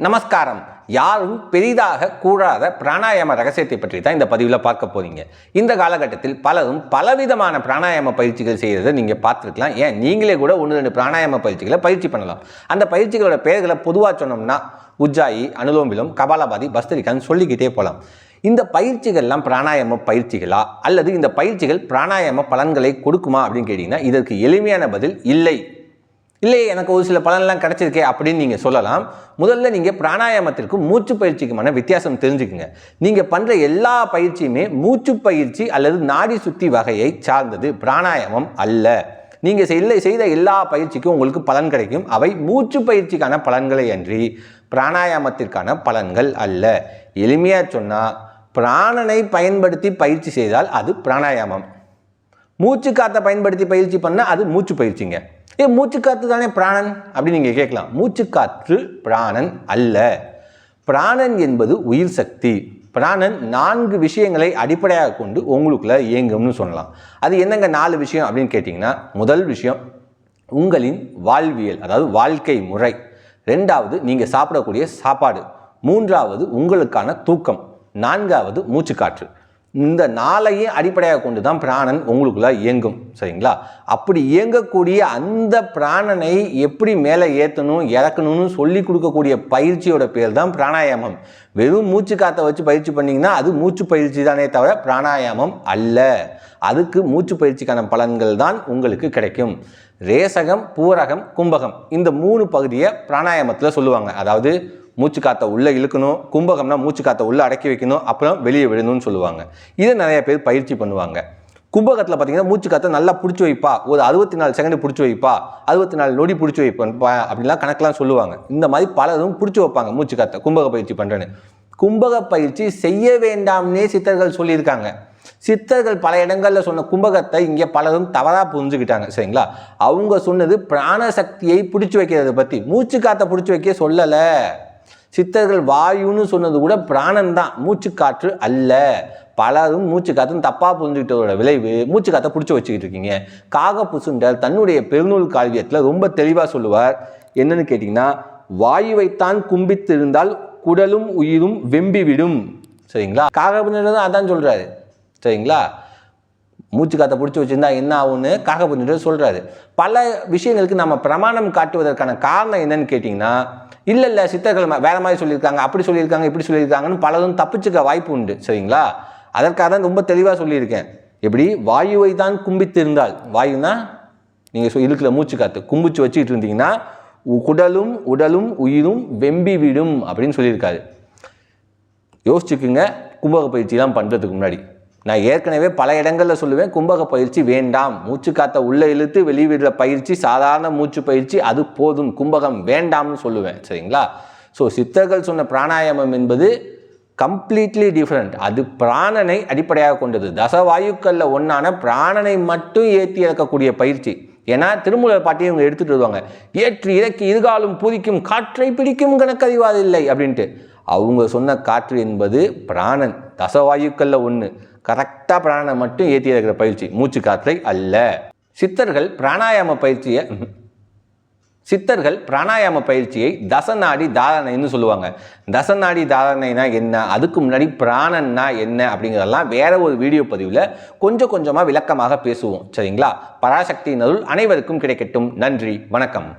நமஸ்காரம். யாரும் பெரிதாக கூடாத பிராணாயாம ரகசியத்தை பற்றி தான் இந்த பதிவில் பார்க்க போறீங்க. இந்த காலகட்டத்தில் பலரும் பலவிதமான பிராணாயாம பயிற்சிகள் செய்கிறத நீங்கள் பார்த்துருக்கலாம். ஏன் நீங்களே கூட 1-2 பிராணாயாம பயிற்சிகளை பயிற்சி பண்ணலாம். அந்த பயிற்சிகளோட பெயர்களை பொதுவாக சொன்னோம்னா உஜ்ஜாயி, அனுலோம் விலோம், கபாலபாதி, பஸ்திரிகான்னு சொல்லிக்கிட்டே போகலாம். இந்த பயிற்சிகள்லாம் பிராணாயாம பயிற்சிகளா அல்லது இந்த பயிற்சிகள் பிராணாயாம பலன்களை கொடுக்குமா அப்படின்னு கேட்டிங்கன்னா இதற்கு எளிமையான பதில் இல்லை. எனக்கு ஒரு சில பலன்லாம் கிடைச்சிருக்கே அப்படின்னு நீங்கள் சொல்லலாம். முதல்ல நீங்கள் பிராணாயாமத்திற்கும் மூச்சு பயிற்சிக்குமான வித்தியாசம் தெரிஞ்சுக்குங்க. நீங்கள் பண்ணுற எல்லா பயிற்சியுமே மூச்சு பயிற்சி அல்லது நாடி சுத்தி வகையை சார்ந்தது, பிராணாயாமம் அல்ல. நீங்கள் செய்த எல்லா பயிற்சிக்கும் உங்களுக்கு பலன் கிடைக்கும். அவை மூச்சு பயிற்சிக்கான பலன்களை அன்றி பிராணாயாமத்திற்கான பலன்கள் அல்ல. எளிமையாக சொன்னால் பிராணனை பயன்படுத்தி பயிற்சி செய்தால் அது பிராணாயாமம். மூச்சு காற்றை பயன்படுத்தி பயிற்சி பண்ணால் அது மூச்சு பயிற்சிங்க. மூச்சு காற்று தானே பிராணன் அப்படின்னு நீங்கள் கேட்கலாம். மூச்சு காற்று பிராணன் அல்ல. பிராணன் என்பது உயிர் சக்தி. பிராணன் 4 விஷயங்களை அடிப்படையாக கொண்டு உங்களுக்குள்ள இயங்கும்னு சொல்லலாம். அது என்னங்க 4 விஷயம் அப்படின்னு கேட்டிங்கன்னா, முதல் விஷயம் உங்களின் வாழ்வியல், அதாவது வாழ்க்கை முறை. 2வது நீங்கள் சாப்பிடக்கூடிய சாப்பாடு. 3வது உங்களுக்கான தூக்கம். 4வது மூச்சு காற்று. இந்த 4ஐயும் அடிப்படையாக கொண்டு தான் பிராணன் உங்களுக்குள்ள இயங்கும். சரிங்களா? அப்படி இயங்கக்கூடிய அந்த பிராணனை எப்படி மேலே ஏற்றணும் இறக்கணும்னு சொல்லி கொடுக்கக்கூடிய பயிற்சியோட பேர் தான் பிராணாயாமம். வெறும் மூச்சு காற்றை வச்சு பயிற்சி பண்ணிங்கன்னா அது மூச்சு பயிற்சி தானே தவிர பிராணாயாமம் அல்ல. அதுக்கு மூச்சு பயிற்சிக்கான பலன்கள் தான் உங்களுக்கு கிடைக்கும். ரேசகம், பூரகம், கும்பகம் இந்த 3 பகுதியை பிராணாயாமத்தில் சொல்லுவாங்க. அதாவது மூச்சு காற்றை உள்ளே இழுக்கணும், கும்பகம்னா மூச்சு காற்றை உள்ளே அடக்கி வைக்கணும், அப்புறம் வெளியே விடணும்னு சொல்லுவாங்க. இதை நிறைய பேர் பயிற்சி பண்ணுவாங்க. கும்பகத்தில் பார்த்தீங்கன்னா மூச்சு காற்றை நல்லா பிடிச்சி வைப்பா, ஒரு 64 செகண்ட் பிடிச்சி வைப்பா, 64 நொடி பிடிச்சி வைப்பா அப்படின்லாம் கணக்கெலாம் சொல்லுவாங்க. இந்த மாதிரி பலரும் பிடிச்சி வைப்பாங்க மூச்சு காற்றை கும்பக பயிற்சி பண்ணுறேன்னு. கும்பக பயிற்சி செய்ய வேண்டாம்னே சித்தர்கள் சொல்லியிருக்காங்க. சித்தர்கள் பல இடங்களில் சொன்ன கும்பகத்தை இங்கே பலரும் தவறாக புரிஞ்சுக்கிட்டாங்க. சரிங்களா? அவங்க சொன்னது பிராணசக்தியை பிடிச்சி வைக்கிறத பற்றி, மூச்சு காற்றை பிடிச்சி வைக்க சொல்லலை. சித்தர்கள் வாயுன்னு சொன்னது கூட பிராணன் தான், மூச்சு காற்று அல்ல. பலரும் மூச்சு காற்றுன்னு தப்பாக புரிஞ்சுக்கிட்டதோட விளைவு மூச்சு காற்றை பிடிச்சி வச்சுக்கிட்டு இருக்கீங்க. காகபுசுண்டர் தன்னுடைய பெருநூல் காவியத்தில் ரொம்ப தெளிவாக சொல்லுவார். என்னன்னு கேட்டிங்கன்னா, வாயுவைத்தான் கும்பித்து இருந்தால் குடலும் உயிரும் வெம்பிவிடும். சரிங்களா? காகபுசுண்டர் அதான் சொல்கிறாரு. சரிங்களா? மூச்சு காற்றை பிடிச்சி வச்சுருந்தா என்ன ஆகும்னு காகபுசுண்டர் சொல்கிறாரு. பல விஷயங்களுக்கு நம்ம பிரமாணம் காட்டுவதற்கான காரணம் என்னன்னு கேட்டிங்கன்னா, இல்லை சித்தர்கள் வேறு மாதிரி சொல்லியிருக்காங்க, அப்படி சொல்லியிருக்காங்க, இப்படி சொல்லியிருக்காங்கன்னு பலரும் தப்பிச்சுக்க வாய்ப்பு உண்டு. சரிங்களா? அதற்காக தான் ரொம்ப தெளிவாக சொல்லியிருக்கேன். எப்படி வாயுவை தான் கும்பித்து இருந்தால், வாயுனா நீங்கள் இருக்கிற மூச்சு காற்று கும்பிச்சு வச்சுக்கிட்டு இருந்தீங்கன்னா குடலும் உடலும் உயிரும் வெம்பி விடும் அப்படின்னு சொல்லியிருக்காரு. யோசிச்சுக்குங்க. கும்பக பயிற்சிலாம் பண்ணுறதுக்கு முன்னாடி நான் ஏற்கனவே பல இடங்களில் சொல்லுவேன், கும்பக பயிற்சி வேண்டாம், மூச்சு காற்றை உள்ளே இழுத்து வெளிவிடுற பயிற்சி சாதாரண மூச்சு பயிற்சி அது போதும், கும்பகம் வேண்டாம்னு சொல்லுவேன். சரிங்களா? ஸோ சித்தர்கள் சொன்ன பிராணாயாமம் என்பது கம்ப்ளீட்லி டிஃப்ரெண்ட். அது பிராணனை அடிப்படையாக கொண்டது. தசவாயுக்களில் ஒன்றான பிராணனை மட்டும் ஏற்றி இறக்கக்கூடிய பயிற்சி. ஏன்னா திருமூலர் பாட்டியை இவங்க எடுத்துகிட்டு வருவாங்க. ஏற்றி இறக்கி இருகாலும் பூதிக்கும் காற்றை பிடிக்கும் கணக்கறிவாதில்லை அப்படின்ட்டு. அவங்க சொன்ன காற்று என்பது பிராணன், தசவாயுக்களில் ஒன்று. கரெக்டாக பிராணனை மட்டும் ஏற்றி இருக்கிற பயிற்சி, மூச்சு காற்றை அல்ல. சித்தர்கள் பிராணாயாம பயிற்சியை தசநாடி தாரணைன்னு சொல்லுவாங்க. தசநாடி தாரணைனா என்ன, அதுக்கு முன்னாடி பிராணன்னா என்ன அப்படிங்கிறதெல்லாம் வேற ஒரு வீடியோ பதிவில் கொஞ்சம் கொஞ்சமாக விளக்கமாக பேசுவோம். சரிங்களா? பராசக்தியின் அருள் அனைவருக்கும் கிடைக்கட்டும். நன்றி, வணக்கம்.